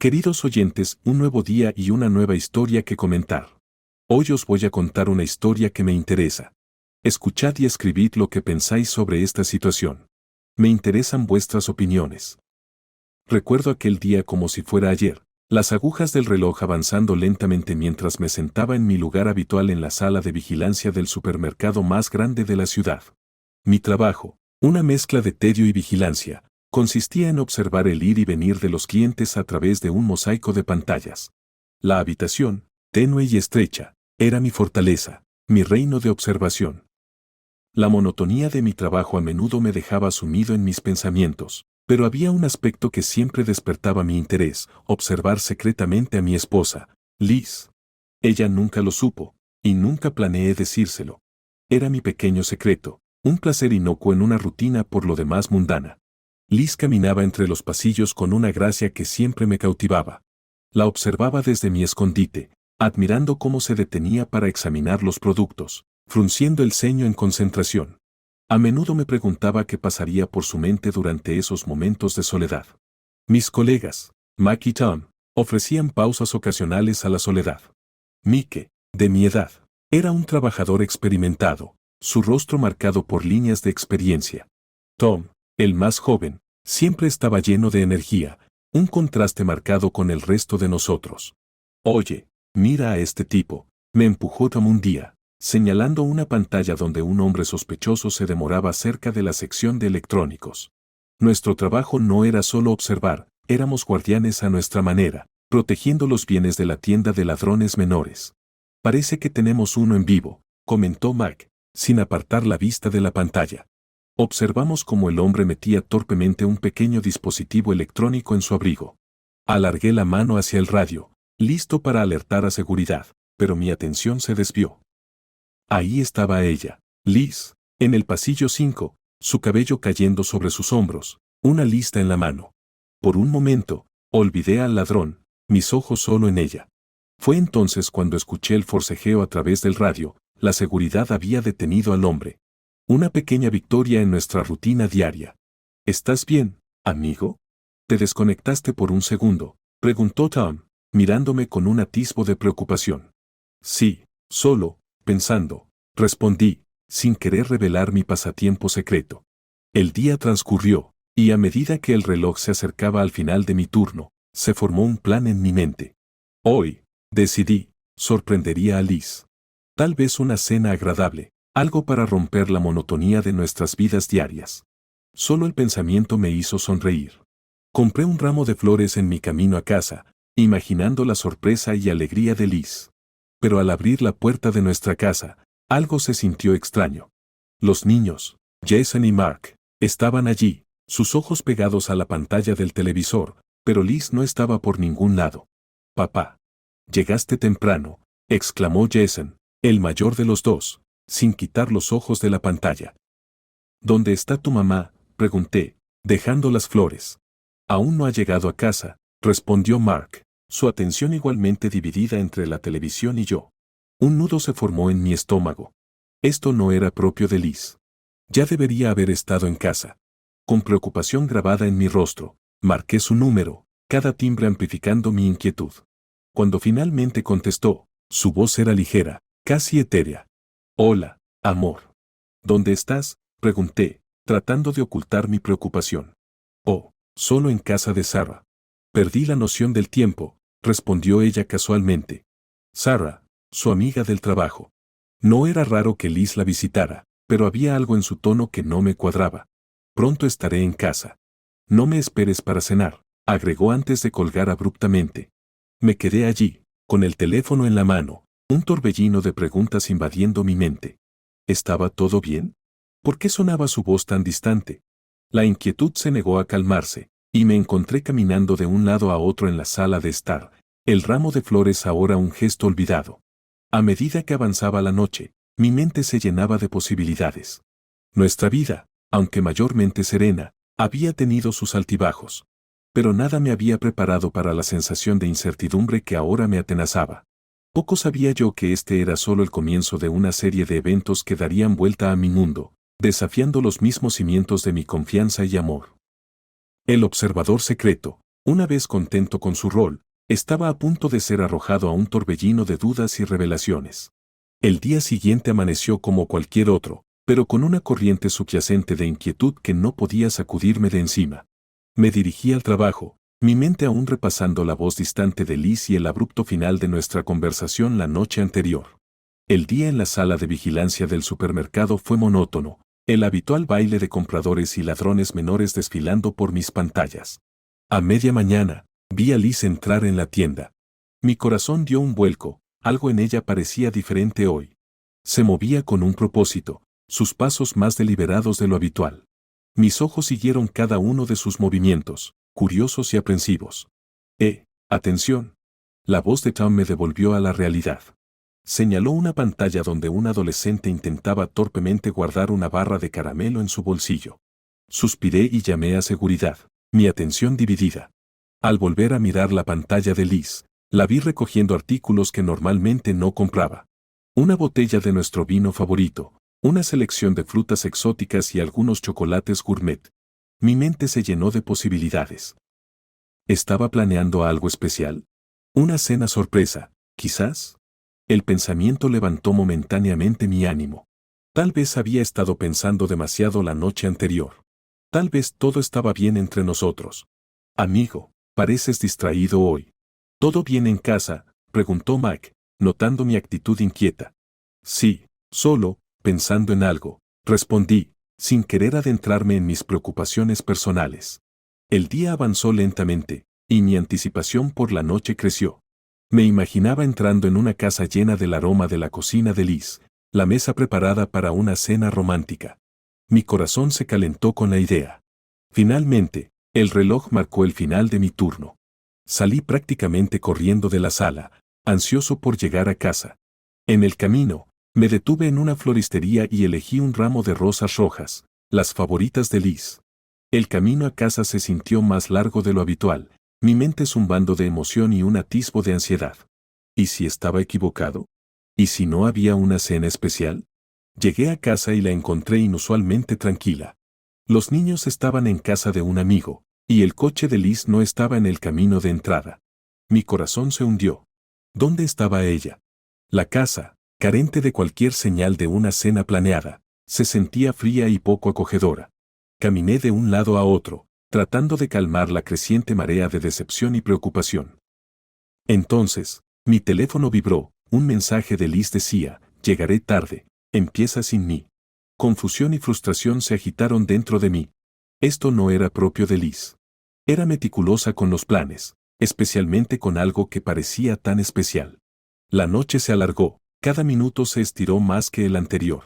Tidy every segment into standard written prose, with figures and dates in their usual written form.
Queridos oyentes, un nuevo día y una nueva historia que comentar. Hoy os voy a contar una historia que me interesa. Escuchad y escribid lo que pensáis sobre esta situación. Me interesan vuestras opiniones. Recuerdo aquel día como si fuera ayer, las agujas del reloj avanzando lentamente mientras me sentaba en mi lugar habitual en la sala de vigilancia del supermercado más grande de la ciudad. Mi trabajo, una mezcla de tedio y vigilancia, consistía en observar el ir y venir de los clientes a través de un mosaico de pantallas. La habitación, tenue y estrecha, era mi fortaleza, mi reino de observación. La monotonía de mi trabajo a menudo me dejaba sumido en mis pensamientos, pero había un aspecto que siempre despertaba mi interés: observar secretamente a mi esposa, Liz. Ella nunca lo supo, y nunca planeé decírselo. Era mi pequeño secreto, un placer inocuo en una rutina por lo demás mundana. Liz caminaba entre los pasillos con una gracia que siempre me cautivaba. La observaba desde mi escondite, admirando cómo se detenía para examinar los productos, frunciendo el ceño en concentración. A menudo me preguntaba qué pasaría por su mente durante esos momentos de soledad. Mis colegas, Mac y Tom, ofrecían pausas ocasionales a la soledad. Mike, de mi edad, era un trabajador experimentado, su rostro marcado por líneas de experiencia. Tom, el más joven, siempre estaba lleno de energía, un contraste marcado con el resto de nosotros. Oye, mira a este tipo, me empujó Tom un día, señalando una pantalla donde un hombre sospechoso se demoraba cerca de la sección de electrónicos. Nuestro trabajo no era solo observar, éramos guardianes a nuestra manera, protegiendo los bienes de la tienda de ladrones menores. Parece que tenemos uno en vivo, comentó Mac, sin apartar la vista de la pantalla. Observamos cómo el hombre metía torpemente un pequeño dispositivo electrónico en su abrigo. Alargué la mano hacia el radio, listo para alertar a seguridad, pero mi atención se desvió. Ahí estaba ella, Liz, en el pasillo 5, su cabello cayendo sobre sus hombros, una lista en la mano. Por un momento, olvidé al ladrón, mis ojos solo en ella. Fue entonces cuando escuché el forcejeo a través del radio. La seguridad había detenido al hombre. Una pequeña victoria en nuestra rutina diaria. ¿Estás bien, amigo? ¿Te desconectaste por un segundo?, preguntó Tom, mirándome con un atisbo de preocupación. Sí, solo, pensando, respondí, sin querer revelar mi pasatiempo secreto. El día transcurrió, y a medida que el reloj se acercaba al final de mi turno, se formó un plan en mi mente. Hoy, decidí, sorprendería a Liz. Tal vez una cena agradable, algo para romper la monotonía de nuestras vidas diarias. Solo el pensamiento me hizo sonreír. Compré un ramo de flores en mi camino a casa, imaginando la sorpresa y alegría de Liz. Pero al abrir la puerta de nuestra casa, algo se sintió extraño. Los niños, Jason y Mark, estaban allí, sus ojos pegados a la pantalla del televisor, pero Liz no estaba por ningún lado. Papá. Llegaste temprano, exclamó Jason, el mayor de los dos, sin quitar los ojos de la pantalla. ¿Dónde está tu mamá?, pregunté, dejando las flores. Aún no ha llegado a casa, respondió Mark, su atención igualmente dividida entre la televisión y yo. Un nudo se formó en mi estómago. Esto no era propio de Liz. Ya debería haber estado en casa. Con preocupación grabada en mi rostro, marqué su número, cada timbre amplificando mi inquietud. Cuando finalmente contestó, su voz era ligera, casi etérea. Hola, amor. ¿Dónde estás?, pregunté, tratando de ocultar mi preocupación. Oh, solo en casa de Sarah. Perdí la noción del tiempo, respondió ella casualmente. Sarah, su amiga del trabajo. No era raro que Liz la visitara, pero había algo en su tono que no me cuadraba. Pronto estaré en casa. No me esperes para cenar, agregó antes de colgar abruptamente. Me quedé allí, con el teléfono en la mano, un torbellino de preguntas invadiendo mi mente. ¿Estaba todo bien? ¿Por qué sonaba su voz tan distante? La inquietud se negó a calmarse, y me encontré caminando de un lado a otro en la sala de estar, el ramo de flores ahora un gesto olvidado. A medida que avanzaba la noche, mi mente se llenaba de posibilidades. Nuestra vida, aunque mayormente serena, había tenido sus altibajos. Pero nada me había preparado para la sensación de incertidumbre que ahora me atenazaba. Poco sabía yo que este era solo el comienzo de una serie de eventos que darían vuelta a mi mundo, desafiando los mismos cimientos de mi confianza y amor. El observador secreto, Una vez contento con su rol, estaba a punto de ser arrojado a un torbellino de dudas y revelaciones. El día siguiente amaneció como cualquier otro, pero con una corriente subyacente de inquietud que no podía sacudirme de encima. Me dirigí al trabajo, mi mente aún repasando la voz distante de Liz y el abrupto final de nuestra conversación la noche anterior. El día en la sala de vigilancia del supermercado fue monótono, el habitual baile de compradores y ladrones menores desfilando por mis pantallas. A media mañana, vi a Liz entrar en la tienda. Mi corazón dio un vuelco, algo en ella parecía diferente hoy. Se movía con un propósito, sus pasos más deliberados de lo habitual. Mis ojos siguieron cada uno de sus movimientos, curiosos y aprensivos. Atención. La voz de Tom me devolvió a la realidad. Señaló una pantalla donde un adolescente intentaba torpemente guardar una barra de caramelo en su bolsillo. Suspiré y llamé a seguridad, mi atención dividida. Al volver a mirar la pantalla de Liz, la vi recogiendo artículos que normalmente no compraba. Una botella de nuestro vino favorito, una selección de frutas exóticas y algunos chocolates gourmet. Mi mente se llenó de posibilidades. ¿Estaba planeando algo especial? ¿Una cena sorpresa, quizás? El pensamiento levantó momentáneamente mi ánimo. Tal vez había estado pensando demasiado la noche anterior. Tal vez todo estaba bien entre nosotros. Amigo, pareces distraído hoy. ¿Todo bien en casa?, preguntó Mac, notando mi actitud inquieta. Sí, solo, pensando en algo, respondí, sin querer adentrarme en mis preocupaciones personales. El día avanzó lentamente, y mi anticipación por la noche creció. Me imaginaba entrando en una casa llena del aroma de la cocina de Liz, la mesa preparada para una cena romántica. Mi corazón se calentó con la idea. Finalmente, el reloj marcó el final de mi turno. Salí prácticamente corriendo de la sala, ansioso por llegar a casa. En el camino, me detuve en una floristería y elegí un ramo de rosas rojas, las favoritas de Liz. El camino a casa se sintió más largo de lo habitual, mi mente zumbando de emoción y un atisbo de ansiedad. ¿Y si estaba equivocado? ¿Y si no había una cena especial? Llegué a casa y la encontré inusualmente tranquila. Los niños estaban en casa de un amigo, y el coche de Liz no estaba en el camino de entrada. Mi corazón se hundió. ¿Dónde estaba ella? La casa, carente de cualquier señal de una cena planeada, se sentía fría y poco acogedora. Caminé de un lado a otro, tratando de calmar la creciente marea de decepción y preocupación. Entonces, mi teléfono vibró, un mensaje de Liz decía, llegaré tarde, empieza sin mí. Confusión y frustración se agitaron dentro de mí. Esto no era propio de Liz. Era meticulosa con los planes, especialmente con algo que parecía tan especial. La noche se alargó, cada minuto se estiró más que el anterior.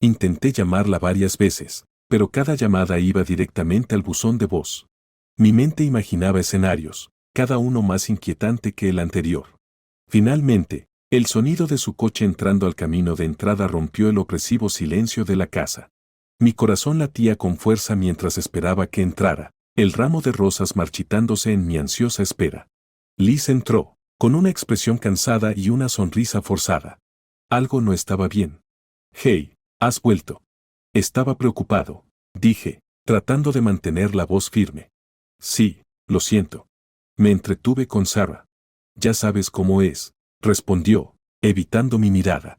Intenté llamarla varias veces, pero cada llamada iba directamente al buzón de voz. Mi mente imaginaba escenarios, cada uno más inquietante que el anterior. Finalmente, el sonido de su coche entrando al camino de entrada rompió el opresivo silencio de la casa. Mi corazón latía con fuerza mientras esperaba que entrara, el ramo de rosas marchitándose en mi ansiosa espera. Liz entró, con una expresión cansada y una sonrisa forzada. Algo no estaba bien. Hey, ¿has vuelto? Estaba preocupado, dije, tratando de mantener la voz firme. Sí, lo siento. Me entretuve con Sarah. Ya sabes cómo es, respondió, evitando mi mirada.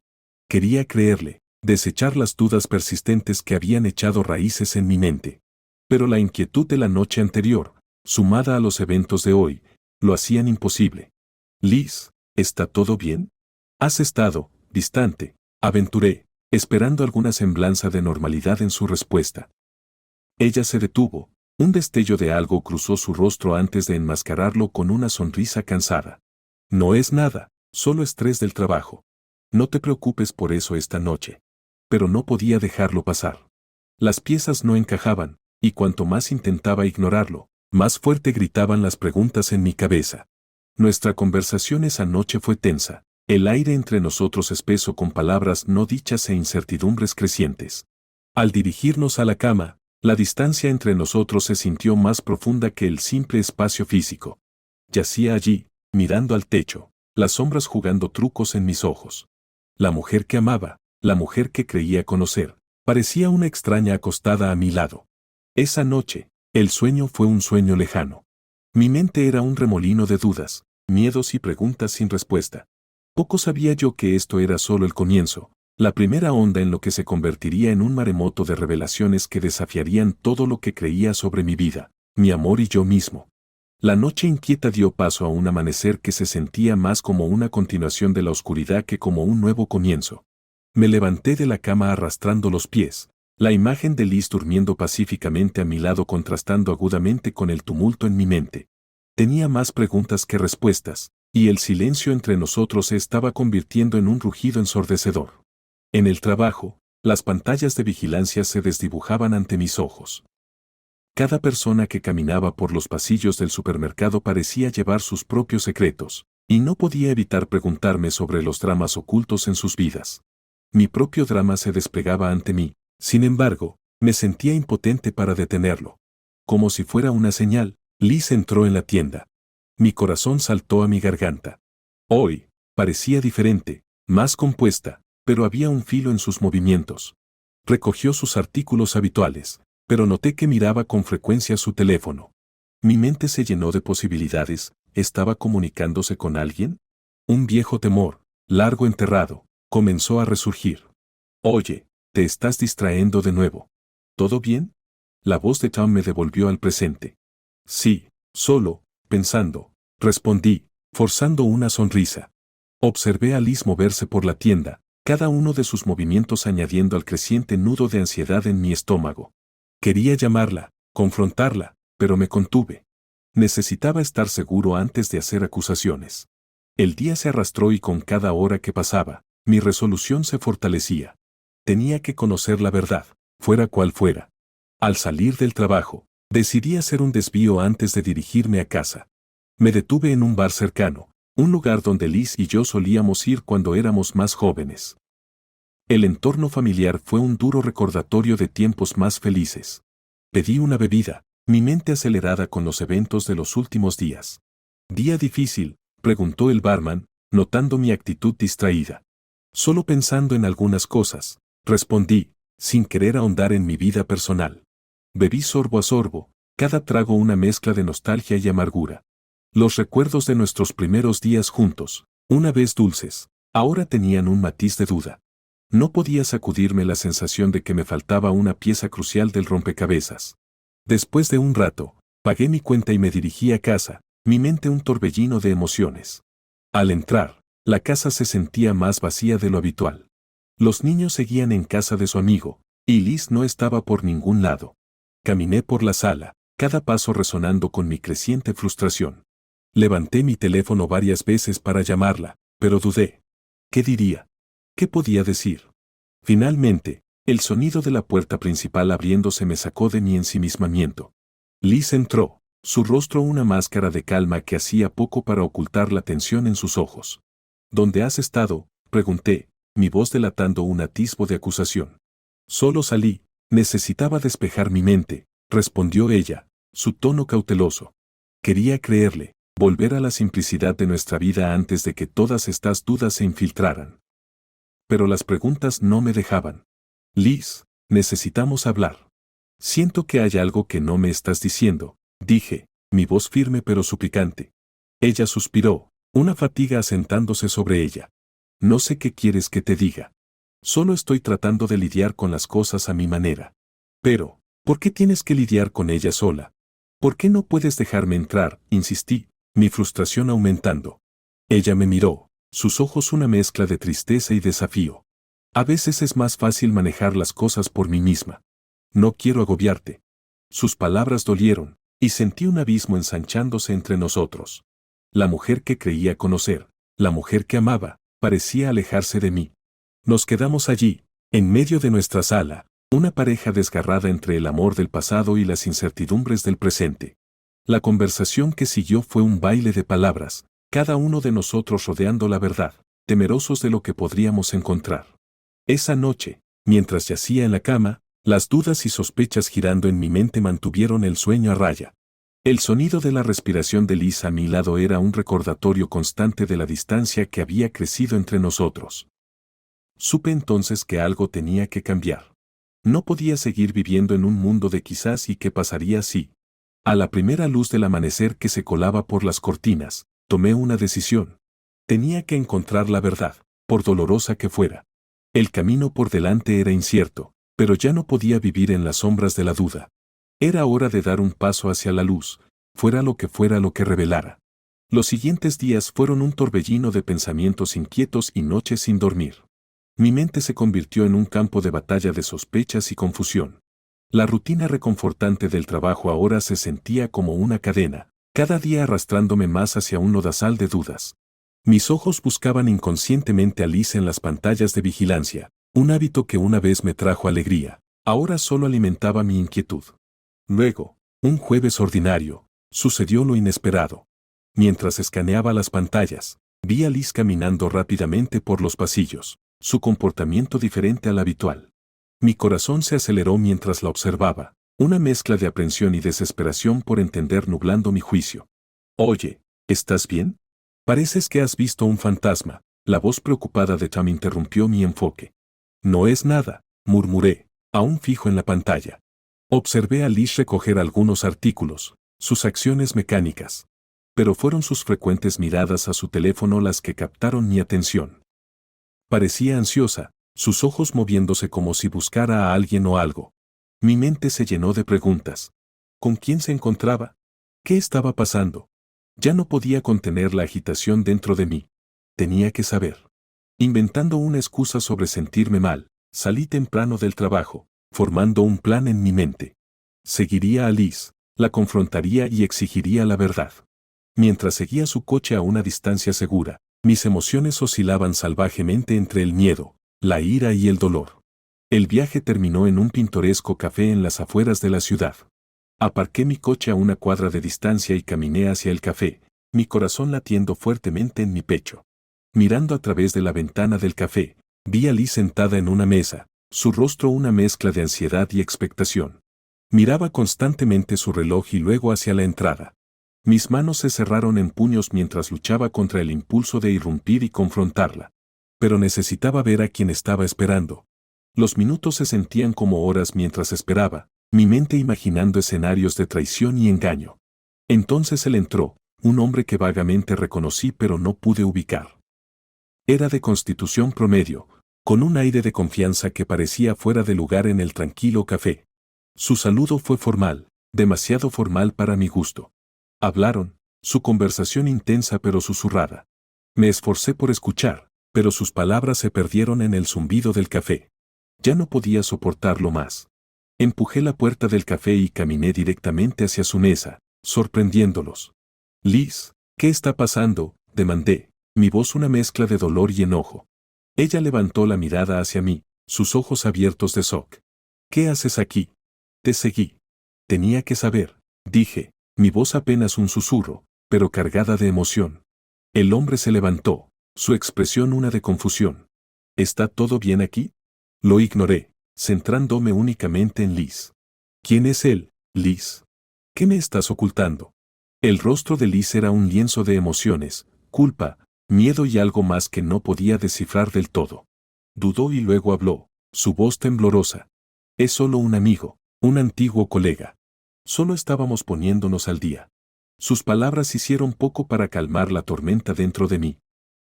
Quería creerle, desechar las dudas persistentes que habían echado raíces en mi mente. Pero la inquietud de la noche anterior, sumada a los eventos de hoy, lo hacían imposible. Liz, ¿está todo bien? Has estado, distante, aventuré, esperando alguna semblanza de normalidad en su respuesta. Ella se detuvo, un destello de algo cruzó su rostro antes de enmascararlo con una sonrisa cansada. No es nada, solo estrés del trabajo. No te preocupes por eso esta noche. Pero no podía dejarlo pasar. Las piezas no encajaban, y cuanto más intentaba ignorarlo, más fuerte gritaban las preguntas en mi cabeza. Nuestra conversación esa noche fue tensa. El aire entre nosotros espeso con palabras no dichas e incertidumbres crecientes. Al dirigirnos a la cama, la distancia entre nosotros se sintió más profunda que el simple espacio físico. Yacía allí, mirando al techo, las sombras jugando trucos en mis ojos. La mujer que amaba, la mujer que creía conocer, parecía una extraña acostada a mi lado. Esa noche, el sueño fue un sueño lejano. Mi mente era un remolino de dudas, miedos y preguntas sin respuesta. Poco sabía yo que esto era solo el comienzo, la primera onda en lo que se convertiría en un maremoto de revelaciones que desafiarían todo lo que creía sobre mi vida, mi amor y yo mismo. La noche inquieta dio paso a un amanecer que se sentía más como una continuación de la oscuridad que como un nuevo comienzo. Me levanté de la cama arrastrando los pies, la imagen de Liz durmiendo pacíficamente a mi lado contrastando agudamente con el tumulto en mi mente. Tenía más preguntas que respuestas, y el silencio entre nosotros se estaba convirtiendo en un rugido ensordecedor. En el trabajo, las pantallas de vigilancia se desdibujaban ante mis ojos. Cada persona que caminaba por los pasillos del supermercado parecía llevar sus propios secretos, y no podía evitar preguntarme sobre los dramas ocultos en sus vidas. Mi propio drama se desplegaba ante mí, sin embargo, me sentía impotente para detenerlo. Como si fuera una señal, Liz entró en la tienda. Mi corazón saltó a mi garganta. Hoy, parecía diferente, más compuesta, pero había un filo en sus movimientos. Recogió sus artículos habituales, pero noté que miraba con frecuencia su teléfono. Mi mente se llenó de posibilidades. ¿Estaba comunicándose con alguien? Un viejo temor, largo enterrado, comenzó a resurgir. Oye, te estás distrayendo de nuevo. ¿Todo bien? La voz de Tom me devolvió al presente. Sí, solo, pensando, respondí, forzando una sonrisa. Observé a Liz moverse por la tienda, cada uno de sus movimientos añadiendo al creciente nudo de ansiedad en mi estómago. Quería llamarla, confrontarla, pero me contuve. Necesitaba estar seguro antes de hacer acusaciones. El día se arrastró y con cada hora que pasaba, mi resolución se fortalecía. Tenía que conocer la verdad, fuera cual fuera. Al salir del trabajo, decidí hacer un desvío antes de dirigirme a casa. Me detuve en un bar cercano, un lugar donde Liz y yo solíamos ir cuando éramos más jóvenes. El entorno familiar fue un duro recordatorio de tiempos más felices. Pedí una bebida, mi mente acelerada con los eventos de los últimos días. ¿Día difícil?, preguntó el barman, notando mi actitud distraída. Solo pensando en algunas cosas, respondí, sin querer ahondar en mi vida personal. Bebí sorbo a sorbo, cada trago una mezcla de nostalgia y amargura. Los recuerdos de nuestros primeros días juntos, una vez dulces, ahora tenían un matiz de duda. No podía sacudirme la sensación de que me faltaba una pieza crucial del rompecabezas. Después de un rato, pagué mi cuenta y me dirigí a casa, mi mente un torbellino de emociones. Al entrar, la casa se sentía más vacía de lo habitual. Los niños seguían en casa de su amigo, y Liz no estaba por ningún lado. Caminé por la sala, cada paso resonando con mi creciente frustración. Levanté mi teléfono varias veces para llamarla, pero dudé. ¿Qué diría? ¿Qué podía decir? Finalmente, el sonido de la puerta principal abriéndose me sacó de mi ensimismamiento. Liz entró, su rostro una máscara de calma que hacía poco para ocultar la tensión en sus ojos. ¿Dónde has estado?, pregunté, mi voz delatando un atisbo de acusación. Solo salí, necesitaba despejar mi mente, respondió ella, su tono cauteloso. Quería creerle, volver a la simplicidad de nuestra vida antes de que todas estas dudas se infiltraran. Pero las preguntas no me dejaban. Liz, necesitamos hablar. Siento que hay algo que no me estás diciendo, dije, mi voz firme pero suplicante. Ella suspiró, una fatiga asentándose sobre ella. No sé qué quieres que te diga. Solo estoy tratando de lidiar con las cosas a mi manera. Pero, ¿por qué tienes que lidiar con ella sola? ¿Por qué no puedes dejarme entrar?, insistí, mi frustración aumentando. Ella me miró, sus ojos una mezcla de tristeza y desafío. A veces es más fácil manejar las cosas por mí misma. No quiero agobiarte. Sus palabras dolieron, y sentí un abismo ensanchándose entre nosotros. La mujer que creía conocer, la mujer que amaba, parecía alejarse de mí. Nos quedamos allí, en medio de nuestra sala, una pareja desgarrada entre el amor del pasado y las incertidumbres del presente. La conversación que siguió fue un baile de palabras, cada uno de nosotros rodeando la verdad, temerosos de lo que podríamos encontrar. Esa noche, mientras yacía en la cama, las dudas y sospechas girando en mi mente mantuvieron el sueño a raya. El sonido de la respiración de Liz a mi lado era un recordatorio constante de la distancia que había crecido entre nosotros. Supe entonces que algo tenía que cambiar. No podía seguir viviendo en un mundo de quizás y qué pasaría si. A la primera luz del amanecer que se colaba por las cortinas, tomé una decisión. Tenía que encontrar la verdad, por dolorosa que fuera. El camino por delante era incierto, pero ya no podía vivir en las sombras de la duda. Era hora de dar un paso hacia la luz, fuera lo que revelara. Los siguientes días fueron un torbellino de pensamientos inquietos y noches sin dormir. Mi mente se convirtió en un campo de batalla de sospechas y confusión. La rutina reconfortante del trabajo ahora se sentía como una cadena, cada día arrastrándome más hacia un lodazal de dudas. Mis ojos buscaban inconscientemente a Liz en las pantallas de vigilancia, un hábito que una vez me trajo alegría, ahora solo alimentaba mi inquietud. Luego, un jueves ordinario, sucedió lo inesperado. Mientras escaneaba las pantallas, vi a Liz caminando rápidamente por los pasillos, su comportamiento diferente al habitual. Mi corazón se aceleró mientras la observaba, una mezcla de aprensión y desesperación por entender nublando mi juicio. Oye, ¿estás bien? Pareces que has visto un fantasma. La voz preocupada de Tam interrumpió mi enfoque. No es nada, murmuré, aún fijo en la pantalla. Observé a Liz recoger algunos artículos, sus acciones mecánicas. Pero fueron sus frecuentes miradas a su teléfono las que captaron mi atención. Parecía ansiosa, sus ojos moviéndose como si buscara a alguien o algo. Mi mente se llenó de preguntas. ¿Con quién se encontraba? ¿Qué estaba pasando? Ya no podía contener la agitación dentro de mí. Tenía que saber. Inventando una excusa sobre sentirme mal, salí temprano del trabajo, formando un plan en mi mente. Seguiría a Liz, la confrontaría y exigiría la verdad. Mientras seguía su coche a una distancia segura, mis emociones oscilaban salvajemente entre el miedo, la ira y el dolor. El viaje terminó en un pintoresco café en las afueras de la ciudad. Aparqué mi coche a una cuadra de distancia y caminé hacia el café, mi corazón latiendo fuertemente en mi pecho. Mirando a través de la ventana del café, vi a Liz sentada en una mesa, su rostro una mezcla de ansiedad y expectación. Miraba constantemente su reloj y luego hacia la entrada. Mis manos se cerraron en puños mientras luchaba contra el impulso de irrumpir y confrontarla. Pero necesitaba ver a quien estaba esperando. Los minutos se sentían como horas mientras esperaba, mi mente imaginando escenarios de traición y engaño. Entonces él entró, un hombre que vagamente reconocí pero no pude ubicar. Era de constitución promedio, con un aire de confianza que parecía fuera de lugar en el tranquilo café. Su saludo fue formal, demasiado formal para mi gusto. Hablaron, su conversación intensa pero susurrada. Me esforcé por escuchar, pero sus palabras se perdieron en el zumbido del café. Ya no podía soportarlo más. Empujé la puerta del café y caminé directamente hacia su mesa, sorprendiéndolos. Liz, ¿qué está pasando?, demandé, mi voz una mezcla de dolor y enojo. Ella levantó la mirada hacia mí, sus ojos abiertos de shock. ¿Qué haces aquí? Te seguí. Tenía que saber, dije, mi voz apenas un susurro, pero cargada de emoción. El hombre se levantó, su expresión una de confusión. ¿Está todo bien aquí? Lo ignoré, centrándome únicamente en Liz. ¿Quién es él, Liz? ¿Qué me estás ocultando? El rostro de Liz era un lienzo de emociones, culpa, miedo y algo más que no podía descifrar del todo. Dudó y luego habló, su voz temblorosa. Es solo un amigo, un antiguo colega. Solo estábamos poniéndonos al día. Sus palabras hicieron poco para calmar la tormenta dentro de mí.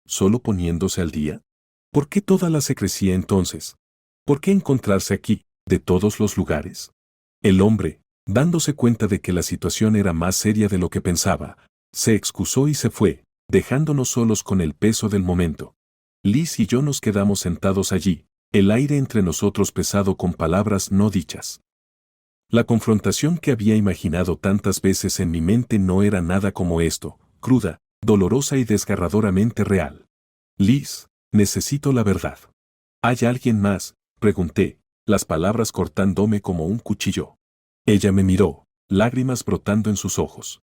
¿Solo poniéndose al día? ¿Por qué toda la secrecía entonces? ¿Por qué encontrarse aquí, de todos los lugares? El hombre, dándose cuenta de que la situación era más seria de lo que pensaba, se excusó y se fue, dejándonos solos con el peso del momento. Liz y yo nos quedamos sentados allí, el aire entre nosotros pesado con palabras no dichas. La confrontación que había imaginado tantas veces en mi mente no era nada como esto, cruda, dolorosa y desgarradoramente real. Liz, necesito la verdad. ¿Hay alguien más?, pregunté, las palabras cortándome como un cuchillo. Ella me miró, lágrimas brotando en sus ojos.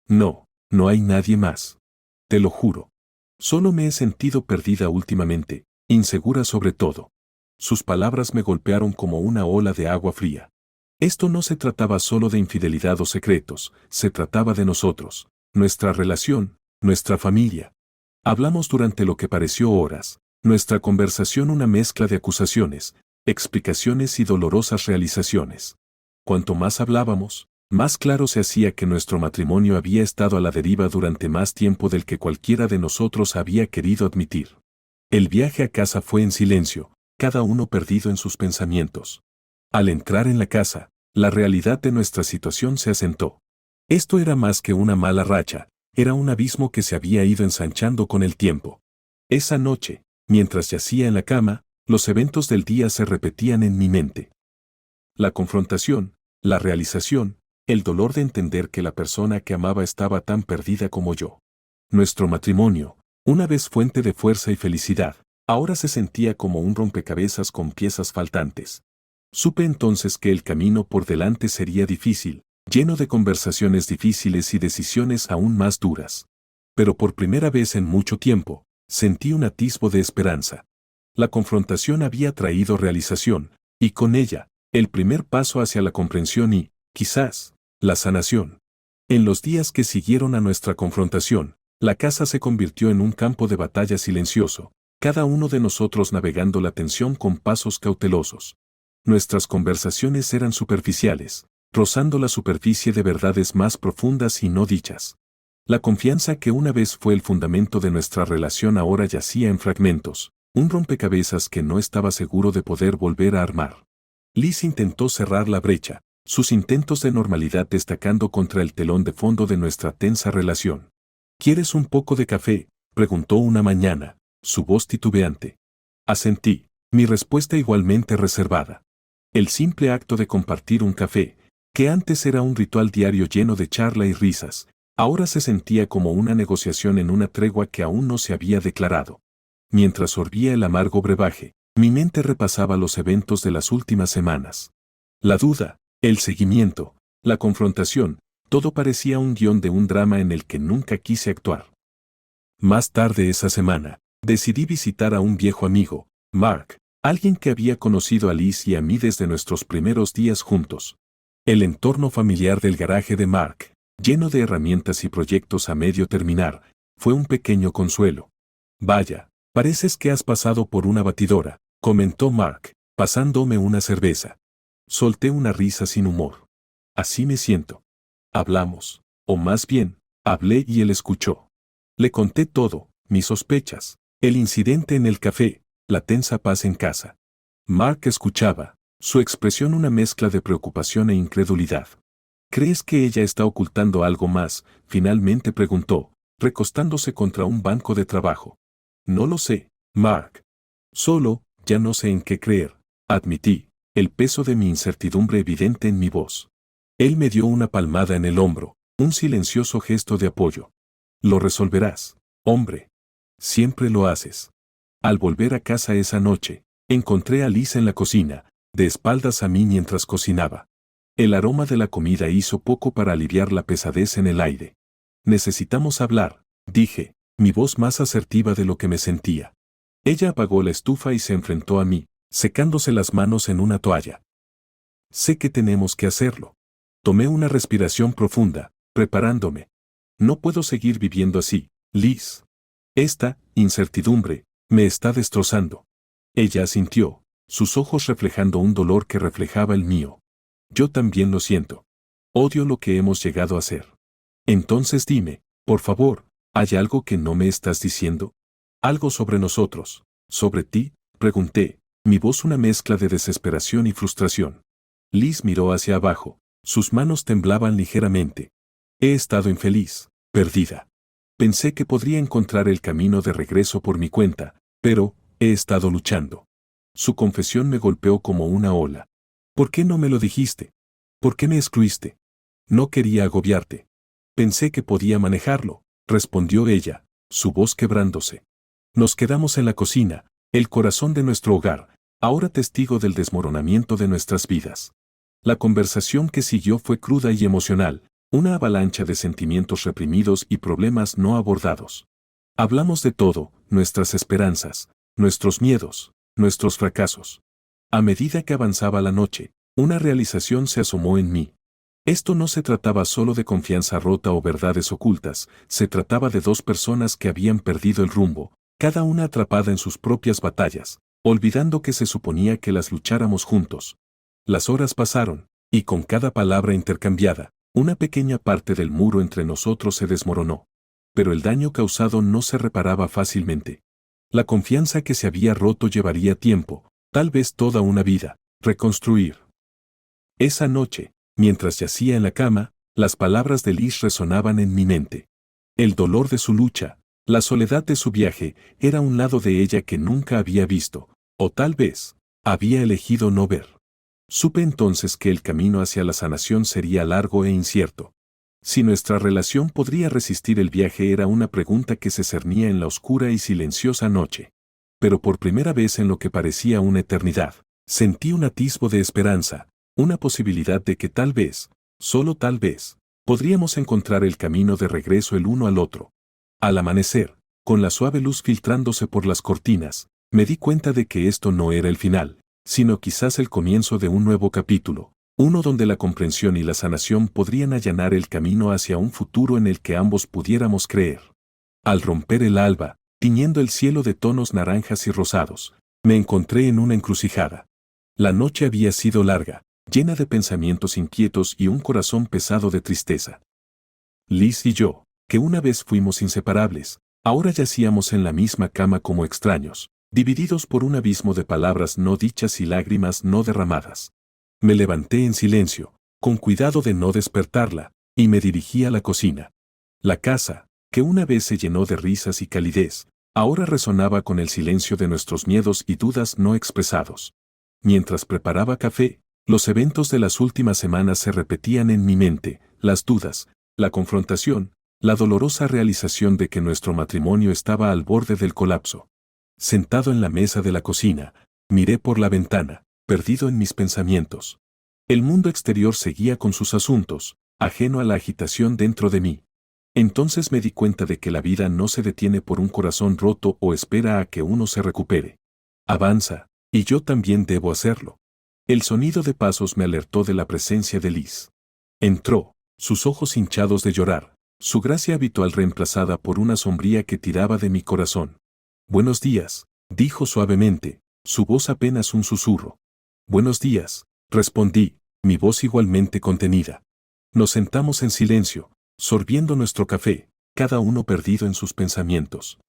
No, no hay nadie más. Te lo juro. Solo me he sentido perdida últimamente, insegura sobre todo. Sus palabras me golpearon como una ola de agua fría. Esto no se trataba solo de infidelidad o secretos, se trataba de nosotros, nuestra relación, nuestra familia. Hablamos durante lo que pareció horas, nuestra conversación una mezcla de acusaciones, explicaciones y dolorosas realizaciones. Cuanto más hablábamos, más claro se hacía que nuestro matrimonio había estado a la deriva durante más tiempo del que cualquiera de nosotros había querido admitir. El viaje a casa fue en silencio, cada uno perdido en sus pensamientos. Al entrar en la casa, la realidad de nuestra situación se asentó. Esto era más que una mala racha, era un abismo que se había ido ensanchando con el tiempo. Esa noche, mientras yacía en la cama, los eventos del día se repetían en mi mente. La confrontación, la realización, el dolor de entender que la persona que amaba estaba tan perdida como yo. Nuestro matrimonio, una vez fuente de fuerza y felicidad, ahora se sentía como un rompecabezas con piezas faltantes. Supe entonces que el camino por delante sería difícil, lleno de conversaciones difíciles y decisiones aún más duras. Pero por primera vez en mucho tiempo, sentí un atisbo de esperanza. La confrontación había traído realización, y con ella, el primer paso hacia la comprensión y, quizás, la sanación. En los días que siguieron a nuestra confrontación, la casa se convirtió en un campo de batalla silencioso, cada uno de nosotros navegando la tensión con pasos cautelosos. Nuestras conversaciones eran superficiales, rozando la superficie de verdades más profundas y no dichas. La confianza que una vez fue el fundamento de nuestra relación ahora yacía en fragmentos, un rompecabezas que no estaba seguro de poder volver a armar. Liz intentó cerrar la brecha, sus intentos de normalidad destacando contra el telón de fondo de nuestra tensa relación. ¿Quieres un poco de café?, preguntó una mañana, su voz titubeante. Asentí, mi respuesta igualmente reservada. El simple acto de compartir un café, que antes era un ritual diario lleno de charla y risas, ahora se sentía como una negociación en una tregua que aún no se había declarado. Mientras sorbía el amargo brebaje, mi mente repasaba los eventos de las últimas semanas. La duda, el seguimiento, la confrontación, todo parecía un guión de un drama en el que nunca quise actuar. Más tarde esa semana, decidí visitar a un viejo amigo, Mark, alguien que había conocido a Liz y a mí desde nuestros primeros días juntos. El entorno familiar del garaje de Mark, lleno de herramientas y proyectos a medio terminar, fue un pequeño consuelo. Vaya, pareces que has pasado por una batidora, comentó Mark, pasándome una cerveza. Solté una risa sin humor. Así me siento. Hablamos, o más bien, hablé y él escuchó. Le conté todo, mis sospechas, el incidente en el café, la tensa paz en casa. Mark escuchaba, su expresión una mezcla de preocupación e incredulidad. ¿Crees que ella está ocultando algo más?, finalmente preguntó, recostándose contra un banco de trabajo. No lo sé, Mark. Solo, ya no sé en qué creer, admití, el peso de mi incertidumbre evidente en mi voz. Él me dio una palmada en el hombro, un silencioso gesto de apoyo. Lo resolverás, hombre. Siempre lo haces. Al volver a casa esa noche, encontré a Liz en la cocina, de espaldas a mí mientras cocinaba. El aroma de la comida hizo poco para aliviar la pesadez en el aire. Necesitamos hablar, dije, mi voz más asertiva de lo que me sentía. Ella apagó la estufa y se enfrentó a mí, secándose las manos en una toalla. Sé que tenemos que hacerlo. Tomé una respiración profunda, preparándome. No puedo seguir viviendo así, Liz. Esta incertidumbre me está destrozando. Ella asintió, sus ojos reflejando un dolor que reflejaba el mío. Yo también lo siento. Odio lo que hemos llegado a ser. Entonces dime, por favor, ¿hay algo que no me estás diciendo? ¿Algo sobre nosotros, sobre ti?, pregunté, mi voz una mezcla de desesperación y frustración. Liz miró hacia abajo, sus manos temblaban ligeramente. He estado infeliz, perdida. Pensé que podría encontrar el camino de regreso por mi cuenta, pero he estado luchando. Su confesión me golpeó como una ola. ¿Por qué no me lo dijiste? ¿Por qué me excluiste? No quería agobiarte. Pensé que podía manejarlo, respondió ella, su voz quebrándose. Nos quedamos en la cocina, el corazón de nuestro hogar, ahora testigo del desmoronamiento de nuestras vidas. La conversación que siguió fue cruda y emocional, una avalancha de sentimientos reprimidos y problemas no abordados. Hablamos de todo, nuestras esperanzas, nuestros miedos, nuestros fracasos. A medida que avanzaba la noche, una realización se asomó en mí. Esto no se trataba solo de confianza rota o verdades ocultas, se trataba de dos personas que habían perdido el rumbo, cada una atrapada en sus propias batallas, olvidando que se suponía que las lucháramos juntos. Las horas pasaron, y con cada palabra intercambiada, Una pequeña parte del muro entre nosotros se desmoronó. Pero el daño causado no se reparaba fácilmente. La confianza que se había roto llevaría tiempo, tal vez toda una vida, reconstruir. Esa noche, mientras yacía en la cama, las palabras de Liz resonaban en mi mente. El dolor de su lucha, la soledad de su viaje, era un lado de ella que nunca había visto, o tal vez, había elegido no ver. Supe entonces que el camino hacia la sanación sería largo e incierto. Si nuestra relación podría resistir el viaje era una pregunta que se cernía en la oscura y silenciosa noche. Pero por primera vez en lo que parecía una eternidad, sentí un atisbo de esperanza, una posibilidad de que tal vez, solo tal vez, podríamos encontrar el camino de regreso el uno al otro. Al amanecer, con la suave luz filtrándose por las cortinas, me di cuenta de que esto no era el final, sino quizás el comienzo de un nuevo capítulo. Uno donde la comprensión y la sanación podrían allanar el camino hacia un futuro en el que ambos pudiéramos creer. Al romper el alba, tiñendo el cielo de tonos naranjas y rosados, me encontré en una encrucijada. La noche había sido larga, llena de pensamientos inquietos y un corazón pesado de tristeza. Liz y yo, que una vez fuimos inseparables, ahora yacíamos en la misma cama como extraños, divididos por un abismo de palabras no dichas y lágrimas no derramadas. Me levanté en silencio, con cuidado de no despertarla, y me dirigí a la cocina. La casa, que una vez se llenó de risas y calidez, ahora resonaba con el silencio de nuestros miedos y dudas no expresados. Mientras preparaba café, los eventos de las últimas semanas se repetían en mi mente, las dudas, la confrontación, la dolorosa realización de que nuestro matrimonio estaba al borde del colapso. Sentado en la mesa de la cocina, miré por la ventana, perdido en mis pensamientos. El mundo exterior seguía con sus asuntos, ajeno a la agitación dentro de mí. Entonces me di cuenta de que la vida no se detiene por un corazón roto o espera a que uno se recupere. Avanza, y yo también debo hacerlo. El sonido de pasos me alertó de la presencia de Liz. Entró, sus ojos hinchados de llorar, su gracia habitual reemplazada por una sombría que tiraba de mi corazón. «Buenos días», dijo suavemente, su voz apenas un susurro. «Buenos días», respondí, mi voz igualmente contenida. Nos sentamos en silencio, sorbiendo nuestro café, cada uno perdido en sus pensamientos.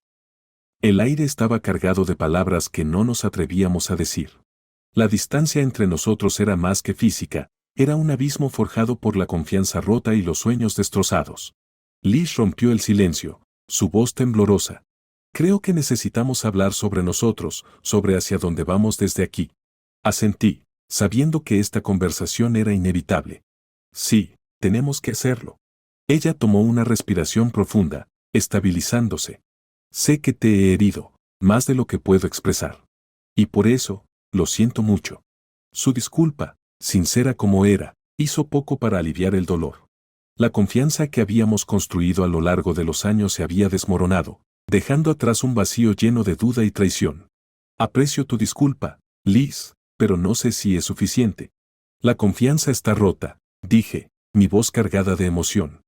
El aire estaba cargado de palabras que no nos atrevíamos a decir. La distancia entre nosotros era más que física, era un abismo forjado por la confianza rota y los sueños destrozados. Liz rompió el silencio, su voz temblorosa. «Creo que necesitamos hablar sobre nosotros, sobre hacia dónde vamos desde aquí». Asentí, sabiendo que esta conversación era inevitable. «Sí, tenemos que hacerlo». Ella tomó una respiración profunda, estabilizándose. «Sé que te he herido, más de lo que puedo expresar. Y por eso, lo siento mucho». Su disculpa, sincera como era, hizo poco para aliviar el dolor. La confianza que habíamos construido a lo largo de los años se había desmoronado, dejando atrás un vacío lleno de duda y traición. «Aprecio tu disculpa, Liz, pero no sé si es suficiente». «La confianza está rota», dije, mi voz cargada de emoción.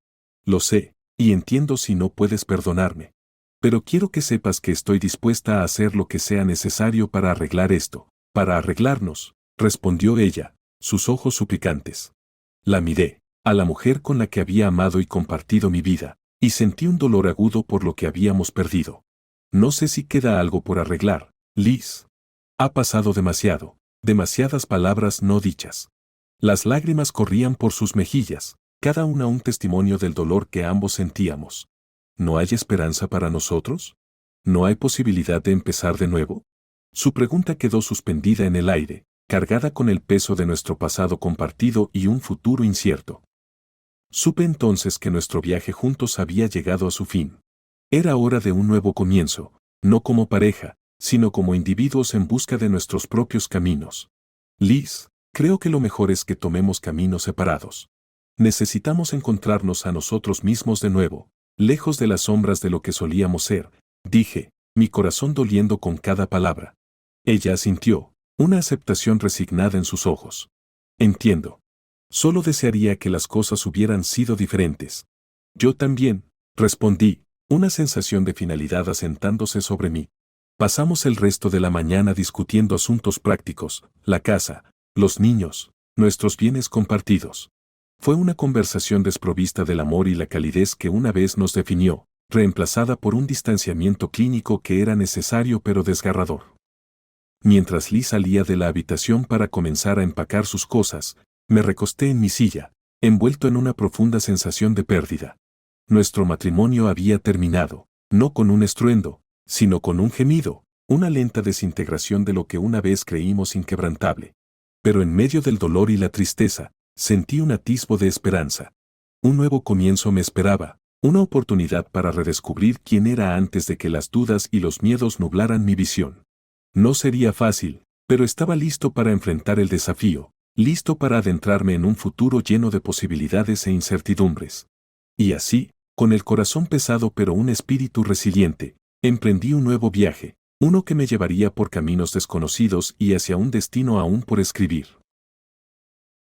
«Lo sé, y entiendo si no puedes perdonarme. Pero quiero que sepas que estoy dispuesta a hacer lo que sea necesario para arreglar esto, para arreglarnos», respondió ella, sus ojos suplicantes. La miré, a la mujer con la que había amado y compartido mi vida, y sentí un dolor agudo por lo que habíamos perdido. «No sé si queda algo por arreglar, Liz. Ha pasado demasiado, demasiadas palabras no dichas». Las lágrimas corrían por sus mejillas, cada una un testimonio del dolor que ambos sentíamos. «¿No hay esperanza para nosotros? ¿No hay posibilidad de empezar de nuevo?». Su pregunta quedó suspendida en el aire, cargada con el peso de nuestro pasado compartido y un futuro incierto. Supe entonces que nuestro viaje juntos había llegado a su fin. Era hora de un nuevo comienzo, no como pareja, sino como individuos en busca de nuestros propios caminos. «Liz, creo que lo mejor es que tomemos caminos separados. Necesitamos encontrarnos a nosotros mismos de nuevo, lejos de las sombras de lo que solíamos ser», dije, mi corazón doliendo con cada palabra. Ella asintió, una aceptación resignada en sus ojos. «Entiendo. Solo desearía que las cosas hubieran sido diferentes». «Yo también», respondí, una sensación de finalidad asentándose sobre mí. Pasamos el resto de la mañana discutiendo asuntos prácticos, la casa, los niños, nuestros bienes compartidos. Fue una conversación desprovista del amor y la calidez que una vez nos definió, reemplazada por un distanciamiento clínico que era necesario pero desgarrador. Mientras Lee salía de la habitación para comenzar a empacar sus cosas, me recosté en mi silla, envuelto en una profunda sensación de pérdida. Nuestro matrimonio había terminado, no con un estruendo, sino con un gemido, una lenta desintegración de lo que una vez creímos inquebrantable. Pero en medio del dolor y la tristeza, sentí un atisbo de esperanza. Un nuevo comienzo me esperaba, una oportunidad para redescubrir quién era antes de que las dudas y los miedos nublaran mi visión. No sería fácil, pero estaba listo para enfrentar el desafío, listo para adentrarme en un futuro lleno de posibilidades e incertidumbres. Y así, con el corazón pesado pero un espíritu resiliente, emprendí un nuevo viaje, uno que me llevaría por caminos desconocidos y hacia un destino aún por escribir.